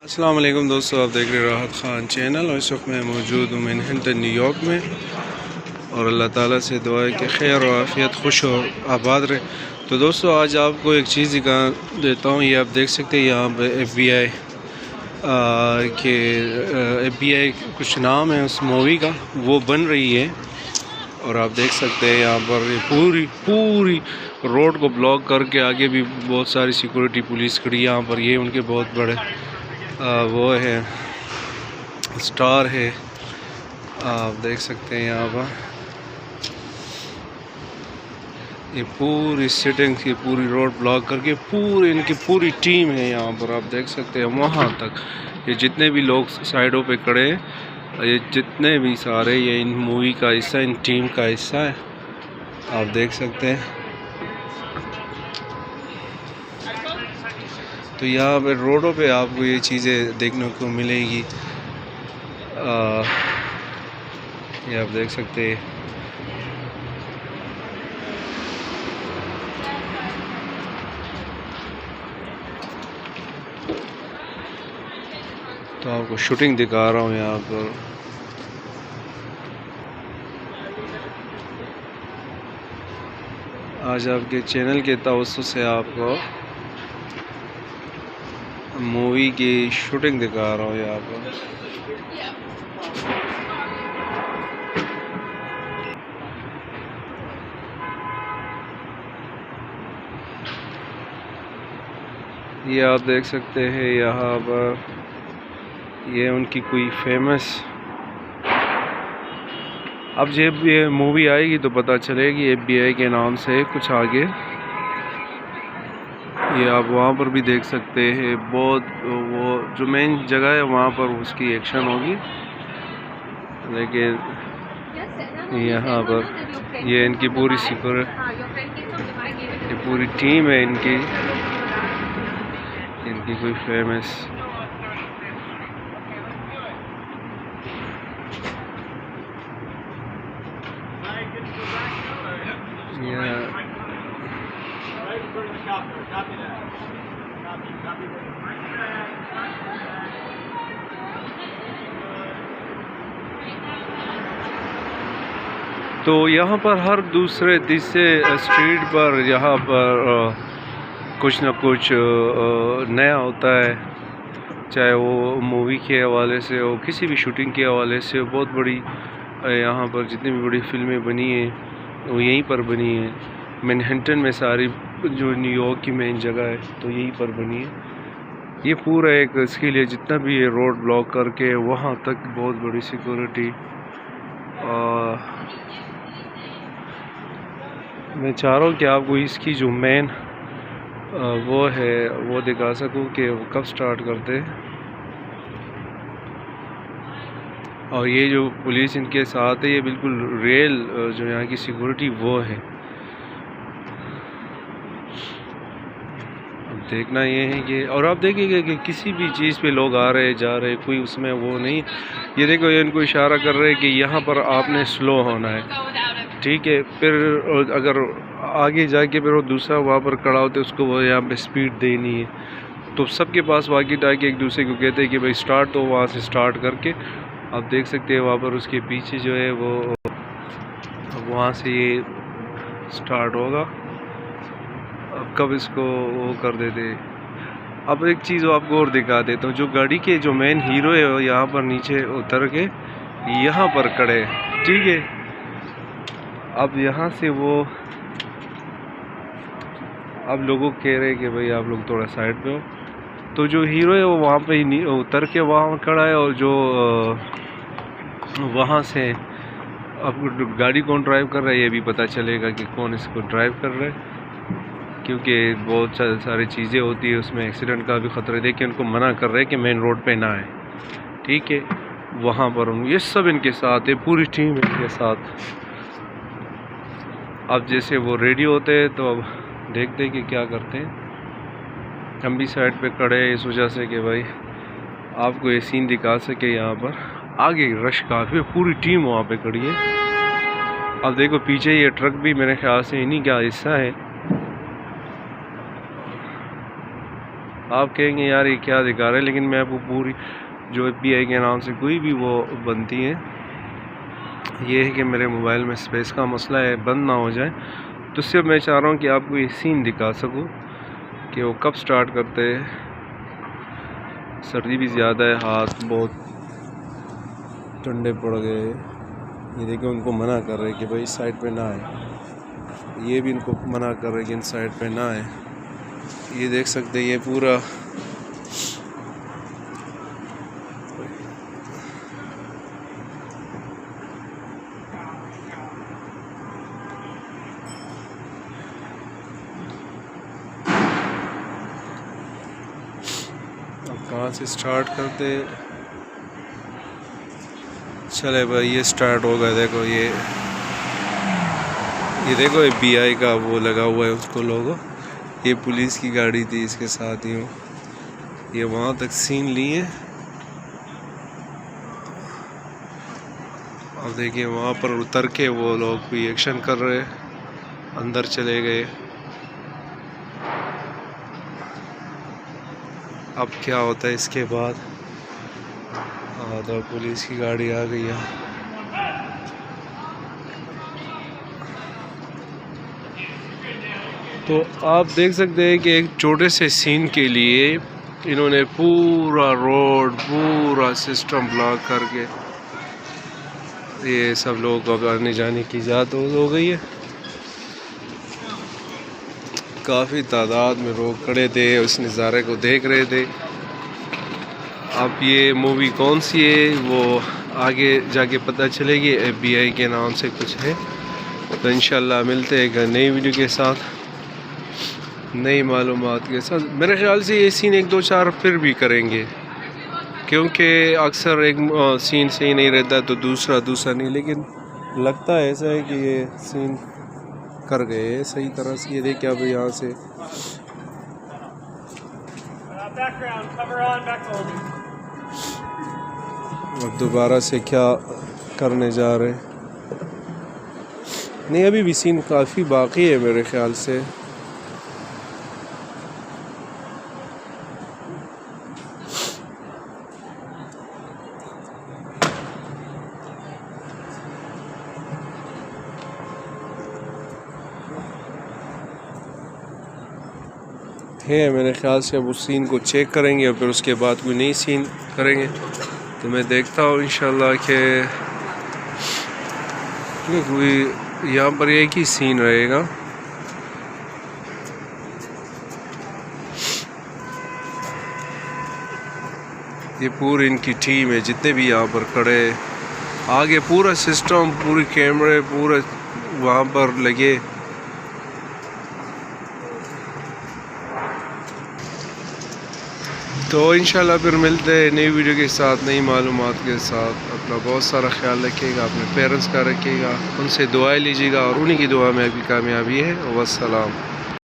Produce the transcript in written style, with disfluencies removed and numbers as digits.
अस्सलाम वालेकुम दोस्तों, आप देख रहे हैं राहत ख़ान चैनल। और इस वक्त मैं मौजूद हूँ मैनहट्टन न्यूयॉर्क में। और अल्लाह ताला से दुआ है कि खैर और आफ़ियत खुश और आबाद रहे। तो दोस्तों, आज आपको एक चीज़ दिखा देता हूँ। ये आप देख सकते हैं यहाँ पे FBI FBI कुछ नाम है उस मूवी का, वो बन रही है। और आप देख सकते हैं यहाँ पर ये पूरी पूरी रोड को ब्लॉक करके आगे भी बहुत सारी सिक्योरिटी पुलिस खड़ी है यहाँ पर। ये उनके बहुत बड़े वो है, स्टार है, आप देख सकते हैं यहाँ पर। ये पूरी सिटिंग की पूरी रोड ब्लॉक करके पूरी इनकी पूरी टीम है यहाँ पर। आप देख सकते हैं वहाँ तक ये जितने भी लोग साइडों पे खड़े हैं, ये जितने भी सारे ये इन मूवी का हिस्सा, इन टीम का हिस्सा है। आप देख सकते हैं। तो यहाँ पे रोडों पे आपको ये चीज़ें देखने को मिलेगी। ये आप देख सकते हैं। तो आपको शूटिंग दिखा रहा हूँ यहाँ पर। आज आपके चैनल के तवज्जुह से आपको मूवी की शूटिंग दिखा रहा हूँ यहाँ पर। ये आप देख सकते हैं यहाँ पर, ये उनकी कोई फेमस, अब जब ये मूवी आएगी तो पता चलेगी FBI के नाम से कुछ आगे। ये आप वहाँ पर भी देख सकते हैं, बहुत वो जो मेन जगह है वहाँ पर उसकी एक्शन होगी। लेकिन यहाँ पर ये इनकी पूरी ये पूरी टीम है इनकी कोई फेमस। तो यहाँ पर हर दूसरे तीसरे स्ट्रीट पर यहाँ पर कुछ न कुछ नया होता है, चाहे वो मूवी के हवाले से हो, किसी भी शूटिंग के हवाले से हो। बहुत बड़ी यहाँ पर जितनी भी बड़ी फिल्में बनी हैं वो यहीं पर बनी हैं। मैनहट्टन में सारी जो न्यूयॉर्क की मेन जगह है तो यहीं पर बनी है। ये पूरा एक इसके लिए जितना भी ये रोड ब्लॉक करके वहाँ तक बहुत बड़ी सिक्योरिटी। मैं चाह रहा हूँ कि आपको इसकी जो मेन वो है वो दिखा सकूँ कि वो कब स्टार्ट करते हैं। और ये जो पुलिस इनके साथ है, ये बिल्कुल रियल जो यहाँ की सिक्योरिटी वो है। अब देखना ये है कि, और आप देखेंगे कि किसी भी चीज़ पे लोग आ रहे जा रहे, कोई उसमें वो नहीं। ये देखो, ये इनको इशारा कर रहे हैं कि यहाँ पर आपने स्लो होना है, ठीक है। फिर अगर आगे जाके फिर वो दूसरा वहाँ पर खड़ा होते उसको वो यहाँ पे स्पीड देनी है, तो सबके पास वाकी टाकी एक दूसरे को कहते हैं कि भाई स्टार्ट, तो वहाँ से स्टार्ट करके आप देख सकते हैं वहाँ पर उसके पीछे जो है वो वहाँ से ये स्टार्ट होगा। अब कब इसको वो कर देते। अब एक चीज़ आपको और दिखा देता हूँ। जो गाड़ी के जो मेन हीरो है वो यहाँ पर नीचे उतर के यहाँ पर खड़े, ठीक है। अब यहाँ से वो अब लोगों कह रहे हैं कि भाई आप लोग थोड़ा साइड पे हो। तो जो हीरो है वो वहाँ पे ही उतर के वहाँ खड़ा है, और जो वहाँ से अब गाड़ी कौन ड्राइव कर रहा है ये भी पता चलेगा कि कौन इसको ड्राइव कर रहा है, क्योंकि बहुत सारी चीज़ें होती है उसमें, एक्सीडेंट का भी ख़तरा। देखिए उनको मना कर रहे हैं कि मेन रोड पे ना आए, ठीक है। वहाँ पर ये सब इनके साथ है, पूरी टीम इनके साथ। अब जैसे वो रेडी होते हैं तो अब देखते हैं कि क्या करते हैं। हम भी साइड पे खड़े हैं इस वजह से कि भाई आपको ये सीन दिखा सके। यहाँ पर आगे रश काफ़ी, पूरी टीम वहाँ पे खड़ी है। अब देखो पीछे ये ट्रक भी मेरे ख्याल से इन्हीं का हिस्सा है। आप कहेंगे यार ये क्या दिखा रहे हैं, लेकिन मैं आपको पूरी जो FBI के नाम से कोई भी वो बनती है, ये है कि मेरे मोबाइल में स्पेस का मसला है, बंद ना हो जाए। तो सिर्फ मैं चाह रहा हूँ कि आपको ये सीन दिखा सकूँ कि वो कब स्टार्ट करते हैं। सर्दी भी ज़्यादा है, हाथ बहुत ठंडे पड़ गए। ये देखिए उनको मना कर रहे हैं कि भाई साइड पे ना आए, ये भी इनको मना कर रहे हैं कि इन साइड पे ना आए। ये देख सकते हैं ये पूरा कहाँ से स्टार्ट करते। चले भाई ये स्टार्ट हो गया। देखो ये देखो FBI का वो लगा हुआ है उसको लोगो। ये पुलिस की गाड़ी थी, इसके साथ ही हूँ। ये वहाँ तक सीन लिए। अब देखिए वहाँ पर उतर के वो लोग भी एक्शन कर रहे, अंदर चले गए। अब क्या होता है इसके बाद। तो पुलिस की गाड़ी आ गई है। तो आप देख सकते हैं कि एक छोटे से सीन के लिए इन्होंने पूरा रोड, पूरा सिस्टम ब्लॉक करके ये सब लोग अब आने जाने की इजाज़त हो गई है। काफ़ी तादाद में लोग खड़े थे, उस नज़ारे को देख रहे थे। अब ये मूवी कौन सी है वो आगे जाके पता चलेगी। FBI के नाम से कुछ है। तो इंशाल्लाह मिलते हैं एक नई वीडियो के साथ, नई मालूमात के साथ। मेरे ख्याल से ये सीन 1, 2, 4 फिर भी करेंगे, क्योंकि अक्सर एक सीन सही नहीं रहता तो दूसरा नहीं। लेकिन लगता है ऐसा है कि ये सीन कर गए सही तरह से। ये देखिए अब यहाँ से अब दोबारा से क्या करने जा रहे हैं। नहीं अभी भी सीन काफ़ी बाकी है मेरे ख्याल से। है मेरे ख्याल से अब उस सीन को चेक करेंगे और फिर उसके बाद कोई नई सीन करेंगे। तो मैं देखता हूँ इंशाल्लाह कि कोई यहाँ पर एक ही सीन रहेगा। ये पूरी इनकी टीम है, जितने भी यहाँ पर खड़े, आगे पूरा सिस्टम, पूरे कैमरे पूरे वहाँ पर लगे। तो इंशाल्लाह फिर मिलते हैं नई वीडियो के साथ, नई मालूमात के साथ। अपना बहुत सारा ख्याल रखिएगा, अपने पेरेंट्स का रखिएगा, उनसे दुआएं लीजिएगा और उन्हीं की दुआ में अभी कामयाबी है। वस्सलाम।